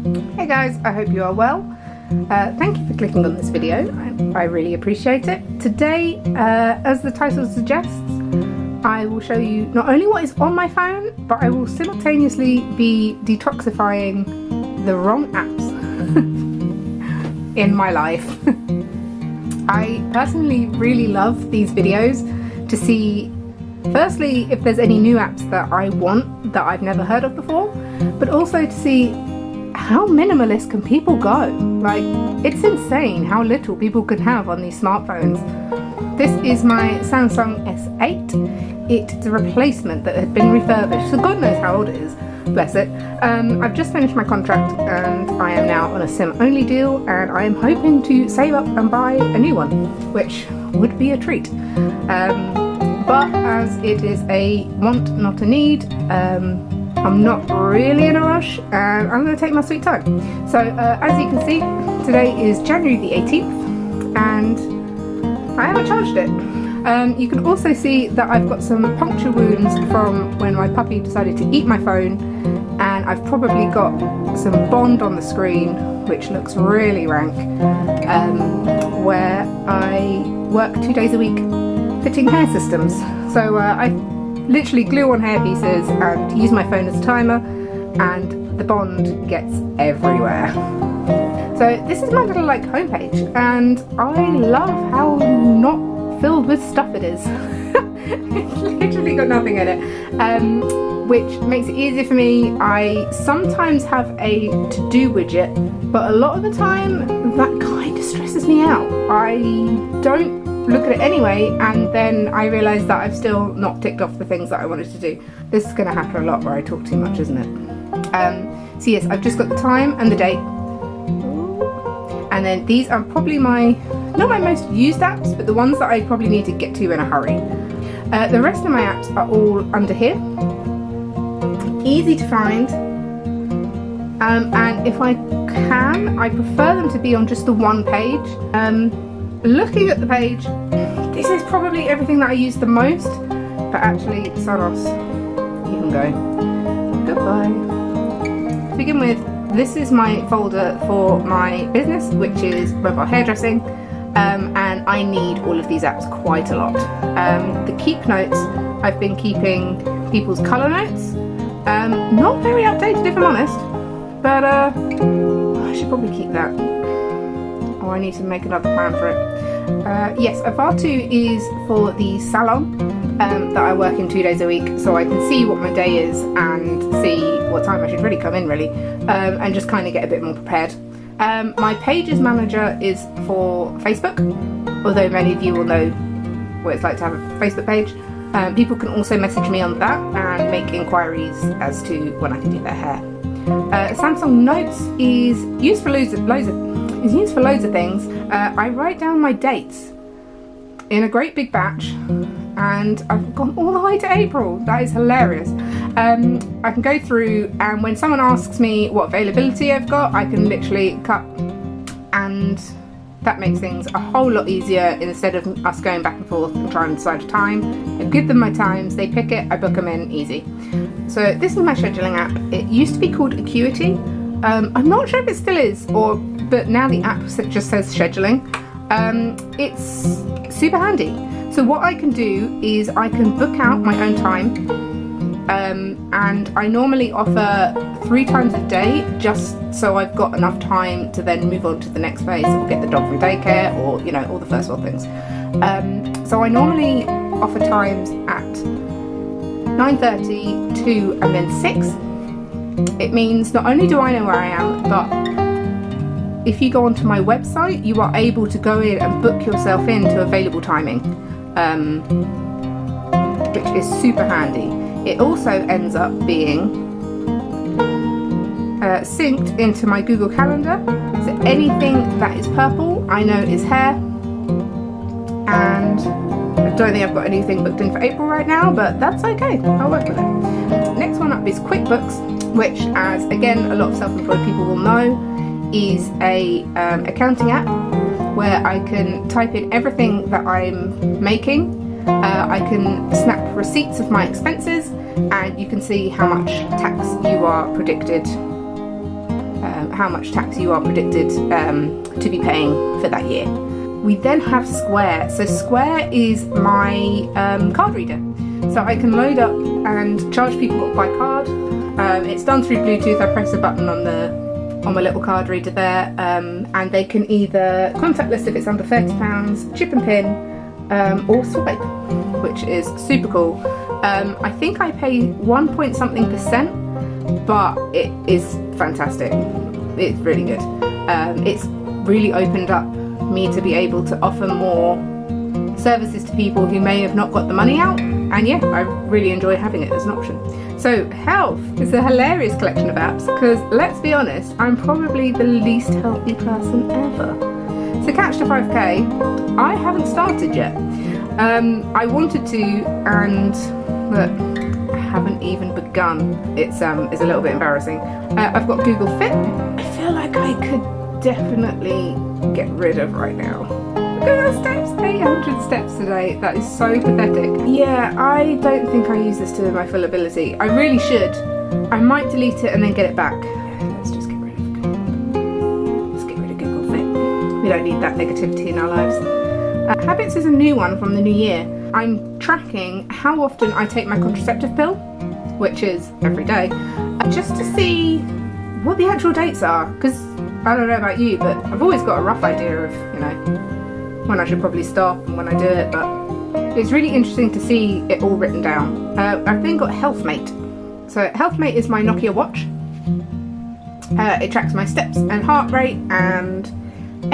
Hey guys, I hope you are well. Thank you for clicking on this video. I really appreciate it. Today, as the title suggests, I will show you not only what is on my phone, but I will simultaneously be detoxifying the wrong apps in my life. I personally really love these videos to see, firstly, if there's any new apps that I want that I've never heard of before, but also to see how minimalist can people go. Like, it's insane how little people can have on these smartphones. This is my Samsung S8. It's a replacement that had been refurbished, so God knows how old it is, bless it. I've just finished my contract and I am now on a SIM-only deal, and I am hoping to save up and buy a new one, which would be a treat. But as it is a want, not a need, I'm not really in a rush, and I'm going to take my sweet time. So as you can see, today is January the 18th and I haven't charged it. You can also see that I've got some puncture wounds from when my puppy decided to eat my phone, and I've probably got some bond on the screen which looks really rank, where I work 2 days a week fitting hair systems. So I literally glue on hair pieces and use my phone as a timer, and the bond gets everywhere. So this is my little homepage, and I love how not filled with stuff it is. It's literally got nothing in it, which makes it easier for me. I sometimes have a to-do widget, but a lot of the time that kind of stresses me out. I don't look at it anyway, and then I realise that I've still not ticked off the things that I wanted to do. This is going to happen a lot where I talk too much, isn't it? So yes, I've just got the time and the date, and then these are probably not my most used apps, but the ones that I probably need to get to in a hurry. The rest of my apps are all under here, easy to find, and if I can, I prefer them to be on just the one page. Looking at the page, this is probably everything that I use the most, but actually, Sonos, you can go. Goodbye. To begin with, this is my folder for my business, which is mobile hairdressing, and I need all of these apps quite a lot. The keep notes, I've been keeping people's colour notes, not very updated if I'm honest, but I should probably keep that. Oh, I need to make another plan for it. Yes, Avatu is for the salon that I work in 2 days a week, so I can see what my day is and see what time I should really come in, and just kind of get a bit more prepared. My Pages Manager is for Facebook, although many of you will know what it's like to have a Facebook page. People can also message me on that and make inquiries as to when I can do their hair. Samsung Notes is used for loads of things. I write down my dates in a great big batch, and I've gone all the way to April. That is hilarious. I can go through, and when someone asks me what availability I've got, I can literally cut, and that makes things a whole lot easier instead of us going back and forth and trying to decide a time. I give them my times, they pick it, I book them in, easy. So this is my scheduling app. It used to be called Acuity. I'm not sure if it still is, but now the app just says scheduling. It's super handy. So what I can do is I can book out my own time, and I normally offer 3 times a day, just so I've got enough time to then move on to the next phase or get the dog from daycare, or all the first world things. So I normally offer times at 9:30, 2 and then 6. It means not only do I know where I am, but if you go onto my website, you are able to go in and book yourself into available timing, which is super handy. It also ends up being synced into my Google Calendar, so anything that is purple I know is hair, and I don't think I've got anything booked in for April right now, but that's okay, I'll work with it. Next one up is QuickBooks, which, as again a lot of self-employed people will know, is a accounting app where I can type in everything that I'm making. I can snap receipts of my expenses, and you can see how much tax you are predicted how much tax you are predicted to be paying for that year. We then have Square. So Square is my card reader. So I can load up and charge people by card. It's done through Bluetooth. I press a button on my little card reader there, and they can either contactless if it's under £30, chip and pin, or swipe, which is super cool. I think I pay 1 point something %, but it is fantastic. It's really good. It's really opened up me to be able to offer more services to people who may have not got the money out, and yeah, I really enjoy having it as an option. So Health is a hilarious collection of apps because, let's be honest, I'm probably the least healthy person ever. So Catch to 5k, I haven't started yet. I wanted to, and look, I haven't even begun. It's a little bit embarrassing. I've got Google Fit. I feel like I could definitely get rid of right now. Look at those steps, 800 steps today. That is so pathetic. Yeah, I don't think I use this to my full ability. I really should. I might delete it and then get it back. Let's just get rid of Google Fit. We don't need that negativity in our lives. Habits is a new one from the new year. I'm tracking how often I take my contraceptive pill, which is every day, just to see what the actual dates are, because I don't know about you, but I've always got a rough idea of, when I should probably stop and when I do it, but it's really interesting to see it all written down. I've then got HealthMate. So HealthMate is my Nokia watch. It tracks my steps and heart rate and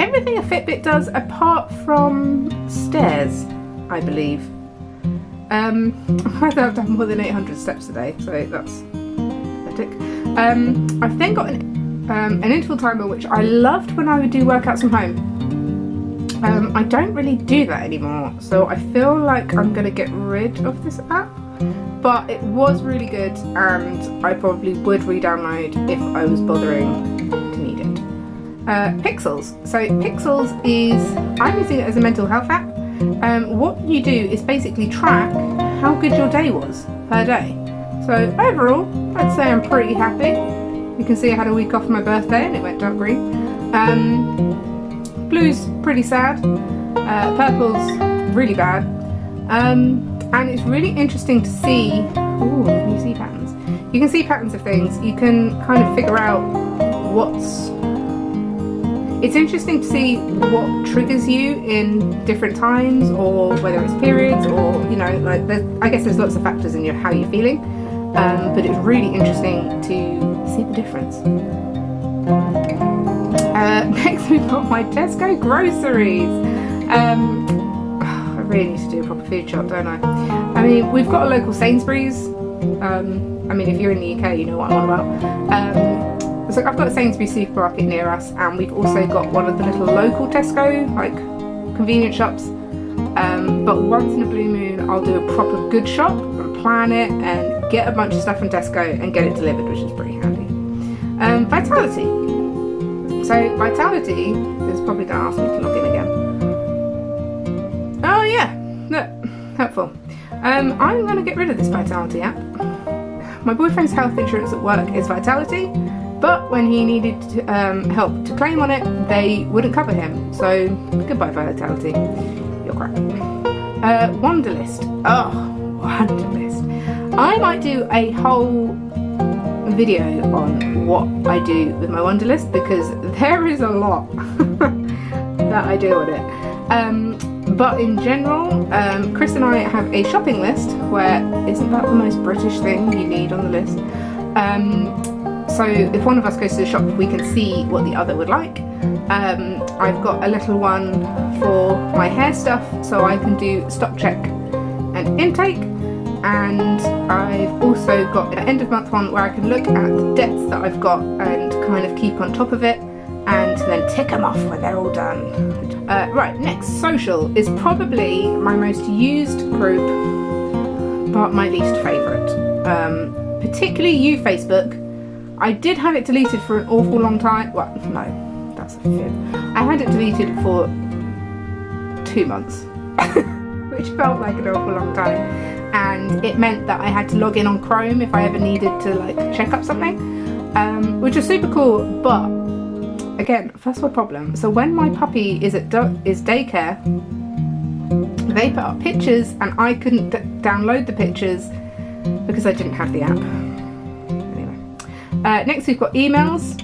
everything a Fitbit does apart from stairs, I believe. I've done more than 800 steps today, so that's pathetic. I've then got an interval timer, which I loved when I would do workouts from home. I don't really do that anymore, so I feel like I'm going to get rid of this app, but it was really good and I probably would re-download if I was bothering to need it. Pixels. So Pixels is, I'm using it as a mental health app. What you do is basically track how good your day was per day. So overall, I'd say I'm pretty happy. You can see I had a week off my birthday and it went dark green. Blue's pretty sad. Purple's really bad. And it's really interesting to see, ooh, you see patterns. You can see patterns of things. You can kind of figure out it's interesting to see what triggers you in different times, or whether it's periods, or I guess there's lots of factors in how you're feeling, but it's really interesting to see the difference. Next we've got my Tesco groceries. I really need to do a proper food shop, don't I? I mean, we've got a local Sainsbury's. If you're in the UK, you know what I'm on about. So I've got a Sainsbury's supermarket near us, and we've also got one of the little local Tesco, convenience shops. But once in a blue moon, I'll do a proper good shop and plan it and get a bunch of stuff from Tesco and get it delivered, which is pretty handy. Vitality. So Vitality is probably going to ask me to log in again. Oh yeah, look, helpful. I'm going to get rid of this Vitality app. My boyfriend's health insurance at work is Vitality, but when he needed help to claim on it, they wouldn't cover him. So goodbye Vitality, you're crap. Wonderlist. Oh, Wonderlist. I might do a whole video on what I do with my Wonderlist, because there is a lot that I do on it. But in general, Chris and I have a shopping list where, isn't that the most British thing you need on the list? So if one of us goes to the shop, we can see what the other would like. I've got a little one for my hair stuff, so I can do stock check and intake. And I've also got an end of month one where I can look at the debts that I've got and kind of keep on top of it, and then tick them off when they're all done. Right, next, social is probably my most used group, but my least favourite. Particularly you, Facebook. I did have it deleted for an awful long time. Well, no, that's a fib. I had it deleted for 2 months, which felt like an awful long time. And it meant that I had to log in on Chrome if I ever needed to check up something. which is super cool. But again, first world problem. So when my puppy is at daycare, they put up pictures and I couldn't download the pictures because I didn't have the app. Anyway, next we've got emails,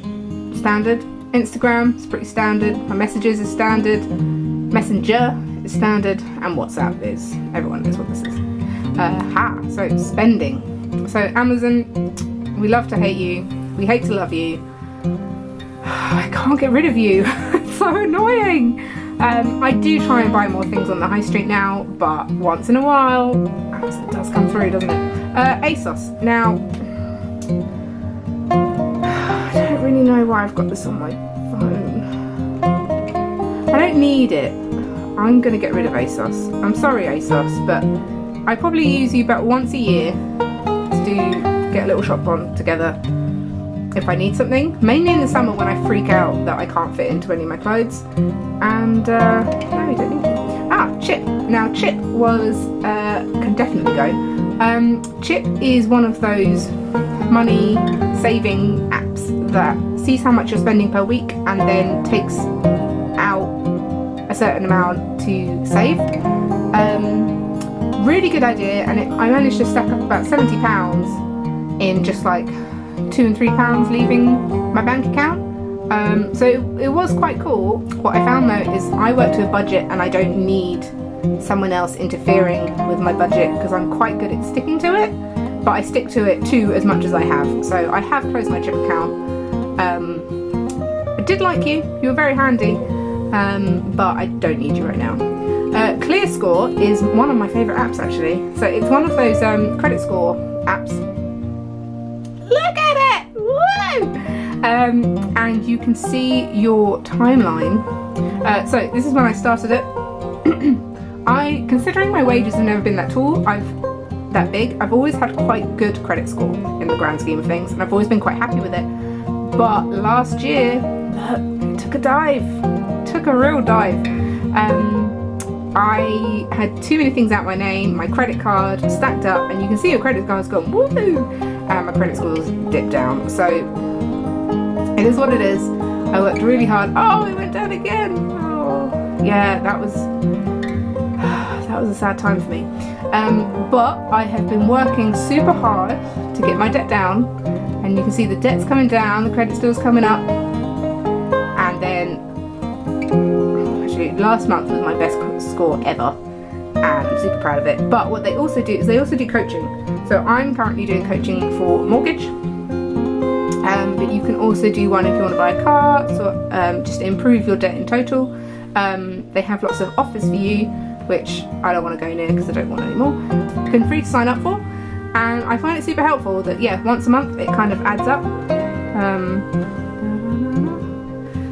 standard. Instagram is pretty standard. My messages is standard. Messenger is standard, and WhatsApp is, everyone knows what this is. So spending. So Amazon, we love to hate you. We hate to love you. I can't get rid of you. It's so annoying. I do try and buy more things on the high street now, but once in a while, Amazon does come through, doesn't it? ASOS. Now, I don't really know why I've got this on my phone. I don't need it. I'm gonna get rid of ASOS. I'm sorry, ASOS, but I probably use you about once a year to get a little shop on together if I need something, mainly in the summer when I freak out that I can't fit into any of my clothes. And no, you don't need it. Chip. Now Chip can definitely go. Chip is one of those money saving apps that sees how much you're spending per week and then takes out a certain amount to save. Really good idea, and I managed to stack up about £70 in just like £2 and £3 leaving my bank account. So it was quite cool. What I found though is I work to a budget and I don't need someone else interfering with my budget because I'm quite good at sticking to it, but I stick to it too as much as I have. So I have closed my Chip account. I did like you were very handy, but I don't need you right now. ClearScore is one of my favourite apps actually. So it's one of those credit score apps. Look at it! Woo! And you can see your timeline. So this is when I started it. Considering my wages have never been that big, I've always had quite good credit score in the grand scheme of things, and I've always been quite happy with it. But last year, it took a dive. Took a real dive. I had too many things out my name, my credit card stacked up, and you can see your credit card's gone woo, and my credit score's dipped down. So it is what it is. I worked really hard. Oh, it went down again. Oh, yeah, that was a sad time for me. But I have been working super hard to get my debt down, and you can see the debt's coming down, the credit score's coming up, and then last month was my best score ever, and I'm super proud of it. But what they also do is they also do coaching. So I'm currently doing coaching for mortgage, but you can also do one if you want to buy a car, so just to improve your debt in total. They have lots of offers for you, which I don't want to go near because I don't want any more. You can free to sign up for, and I find it super helpful that once a month it kind of adds up.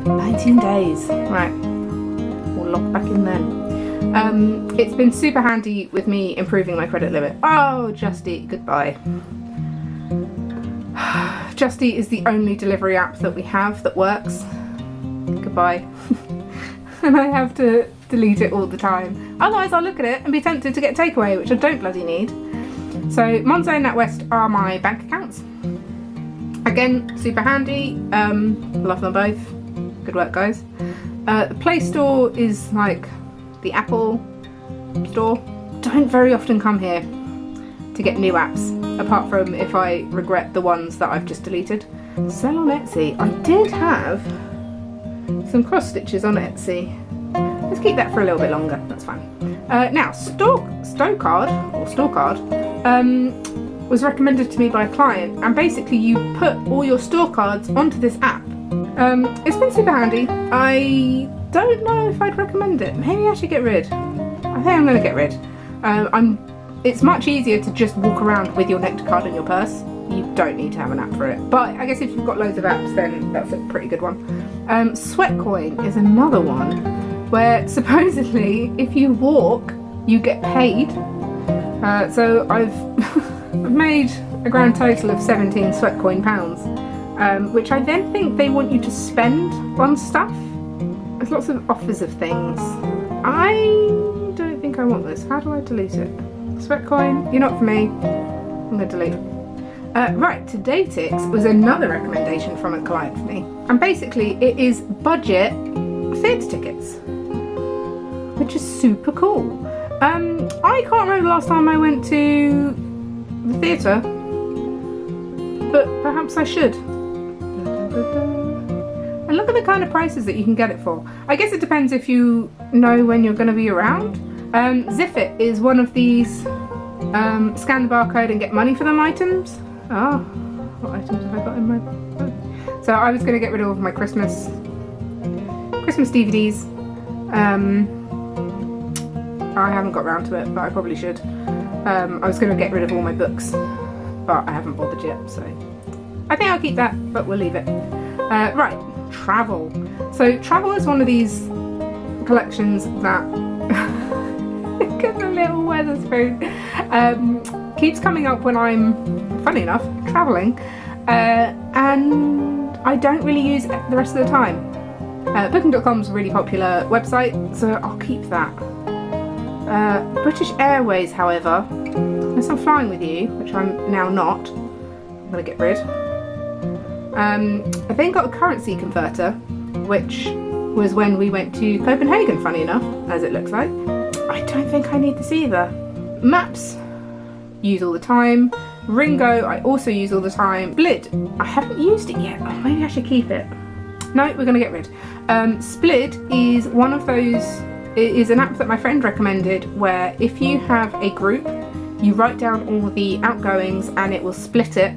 19 days, right? Lock back in then. It's been super handy with me improving my credit limit. Oh, Just Eat, goodbye. Just Eat is the only delivery app that we have that works. Goodbye. And I have to delete it all the time. Otherwise I'll look at it and be tempted to get takeaway, which I don't bloody need. So Monzo and NatWest are my bank accounts. Again, super handy. Love them both. Good work, guys. The Play Store is like the Apple Store. Don't very often come here to get new apps, apart from if I regret the ones that I've just deleted. Sell on Etsy. I did have some cross stitches on Etsy. Let's keep that for a little bit longer, that's fine. Now, Storecard was recommended to me by a client, and basically you put all your store cards onto this app. It's been super handy. I don't know if I'd recommend it. Maybe I should get rid. I think I'm going to get rid. It's much easier to just walk around with your Nectar card in your purse. You don't need to have an app for it. But I guess if you've got loads of apps, then that's a pretty good one. Sweatcoin is another one where supposedly if you walk, you get paid. So I've made a grand total of 17 Sweatcoin pounds. Which I then think they want you to spend on stuff. There's lots of offers of things. I don't think I want this. How do I delete it? Sweatcoin, you're not for me. I'm going to delete it. Right, Todaytix was another recommendation from a client for me. And basically it is budget theatre tickets, which is super cool. I can't remember the last time I went to the theatre, but perhaps I should. And look at the kind of prices that you can get it for. I guess it depends if you know when you're going to be around. Zifit is one of these scan the barcode and get money for them items. Ah, what items have I got in my phone? So I was going to get rid of all of my Christmas DVDs. I haven't got around to it, but I probably should. I was going to get rid of all my books, but I haven't bothered yet, so I think I'll keep that, but we'll leave it. Right, travel. So travel is one of these collections that look at the little Weatherspoon, keeps coming up when I'm, funny enough, travelling, and I don't really use it the rest of the time. Booking.com is a really popular website, so I'll keep that. British Airways, however, unless I'm flying with you, which I'm now not, I'm going to get rid. I then got a currency converter, which was when we went to Copenhagen, funny enough, as it looks like. I don't think I need this either. Maps, use all the time. Ringo, I also use all the time. Splid, I haven't used it yet. Oh, maybe I should keep it. No, we're going to get rid. Splid is one of those, it is an app that my friend recommended where if you have a group, you write down all the outgoings and it will split it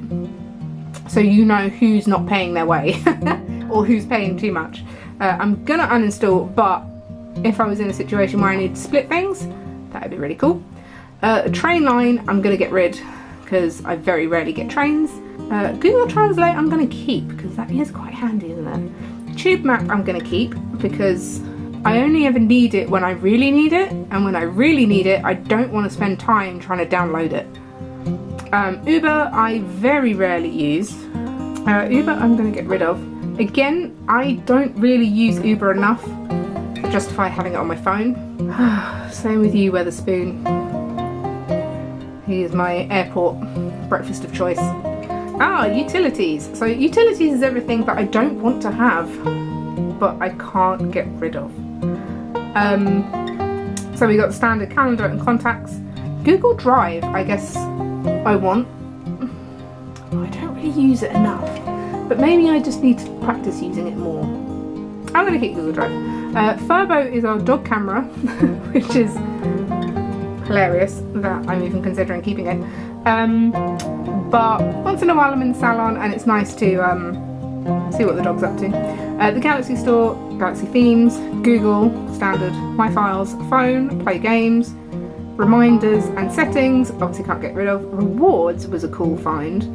so you know who's not paying their way or who's paying too much. I'm going to uninstall, but if I was in a situation where I need to split things, that would be really cool. Trainline, I'm going to get rid because I very rarely get trains. Google Translate I'm going to keep because that is quite handy, isn't it? Tube Map I'm going to keep because I only ever need it when I really need it, and when I really need it I don't want to spend time trying to download it. Uber I very rarely use. Uber I'm going to get rid of. Again, I don't really use Uber enough to justify having it on my phone. Same with you, Weatherspoon. He is my airport breakfast of choice. Utilities. So utilities is everything that I don't want to have, but I can't get rid of. So we got standard calendar and contacts. Google Drive, I guess I want. I don't really use it enough, but maybe I just need to practice using it more. I'm going to keep Google Drive. Furbo is our dog camera, which is hilarious that I'm even considering keeping it. But once in a while I'm in the salon and it's nice to see what the dog's up to. The Galaxy Store, Galaxy Themes, Google, standard, My Files, phone, play games, reminders and settings, obviously can't get rid of. Rewards was a cool find.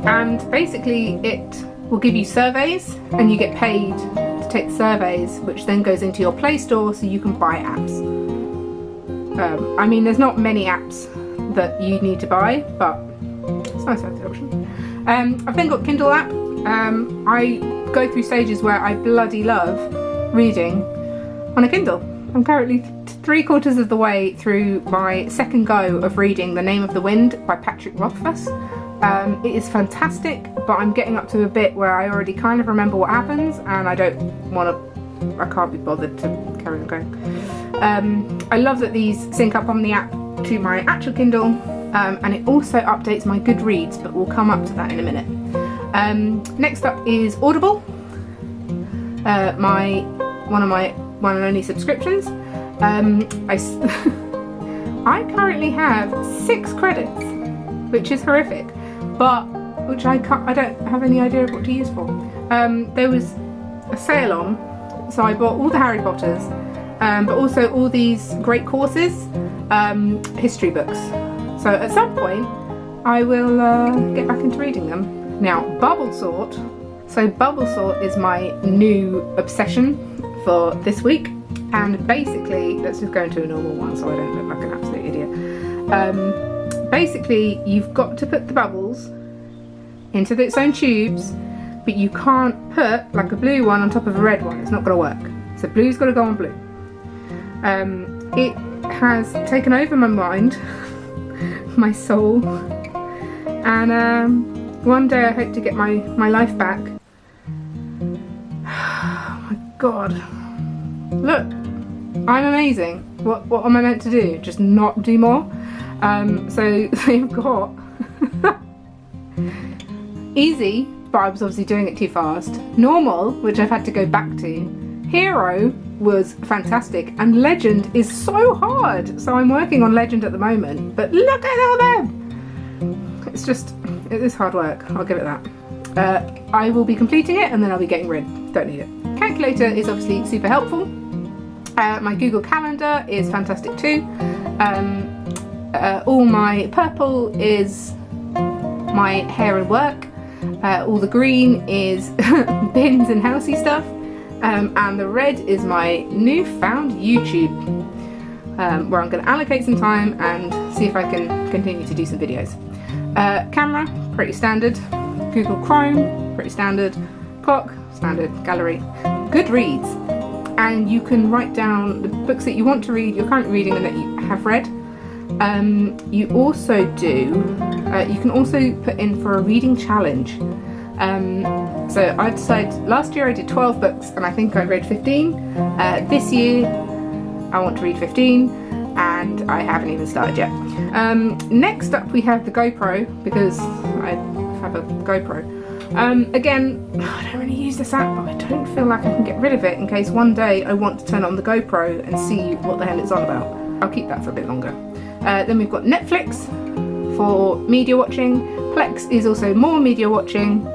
And basically it will give you surveys and you get paid to take surveys, which then goes into your Play Store so you can buy apps. I mean, there's not many apps that you need to buy, but it's nice to have the option. I've then got Kindle app. I go through stages where I bloody love reading on a Kindle. I'm currently 3/4 of the way through my second go of reading The Name of the Wind by Patrick Rothfuss. It is fantastic, but I'm getting up to a bit where I already kind of remember what happens and I can't be bothered to carry on going. I love that these sync up on the app to my actual Kindle, and it also updates my Goodreads, but we'll come up to that in a minute. Next up is Audible, one of my one and only subscriptions. I currently have 6 credits, which is horrific, but which I don't have any idea of what to use for. There was a sale on, so I bought all the Harry Potters, but also all these great courses, history books. So at some point I will get back into reading them. Now, Bubble Sort. So Bubble Sort is my new obsession for this week, and basically, let's just go into a normal one so I don't look like an absolute idiot. Basically, you've got to put the bubbles into its own tubes, but you can't put like a blue one on top of a red one. It's not going to work. So blue's got to go on blue. It has taken over my mind, my soul, and one day I hope to get my life back. Oh my god, look, I'm amazing. What am I meant to do? Just not do more? So they've got easy, but I was obviously doing it too fast. Normal, which I've had to go back to. Hero was fantastic, and Legend is so hard. So I'm working on Legend at the moment, but look at all them. It is hard work, I'll give it that. I will be completing it and then I'll be getting rid. Don't need it. Calculator is obviously super helpful. My Google Calendar is fantastic too. All my purple is my hair and work. All the green is bins and housey stuff. And the red is my newfound YouTube, where I'm going to allocate some time and see if I can continue to do some videos. Camera, pretty standard. Google Chrome, pretty standard. Clock, standard. Gallery. Goodreads. And you can write down the books that you want to read, you're currently reading and that you have read. You can also put in for a reading challenge. So I decided last year I did 12 books and I think I read 15. This year I want to read 15 and I haven't even started yet. Next up we have the GoPro, because I have a GoPro. Again, I don't really use this app, but I don't feel like I can get rid of it in case one day I want to turn on the GoPro and see what the hell it's on about. I'll keep that for a bit longer. Then we've got Netflix for media watching. Plex is also more media watching.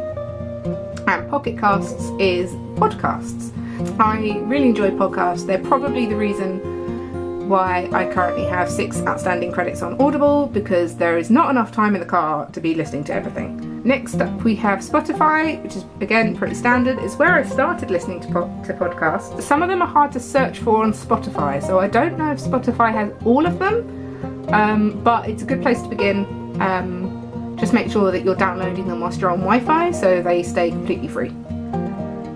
And Pocket Casts is podcasts. I really enjoy podcasts. They're probably the reason why I currently have 6 outstanding credits on Audible, because there is not enough time in the car to be listening to everything. Next up we have Spotify, which is again pretty standard. It's where I started listening to podcasts. Some of them are hard to search for on Spotify, so I don't know if Spotify has all of them, but it's a good place to begin. Just make sure that you're downloading them whilst you're on Wi-Fi so they stay completely free.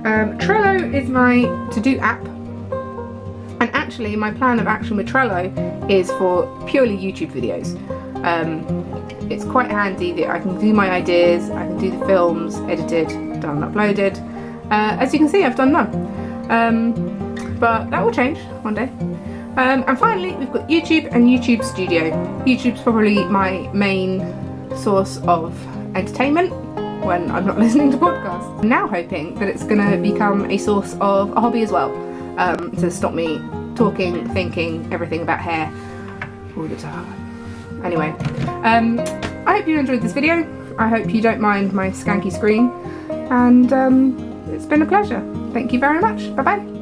Trello is my to-do app, and actually my plan of action with Trello is for purely YouTube videos. It's quite handy that I can do my ideas, I can do the films, edited, done, uploaded. As you can see, I've done none, but that will change one day. And finally we've got YouTube and YouTube Studio. YouTube's probably my main source of entertainment when I'm not listening to podcasts. I'm now hoping that it's going to become a source of a hobby as well, to stop me talking, thinking everything about hair all the time. Anyway, I hope you enjoyed this video. I hope you don't mind my skanky screen, and it's been a pleasure. Thank you very much. Bye bye.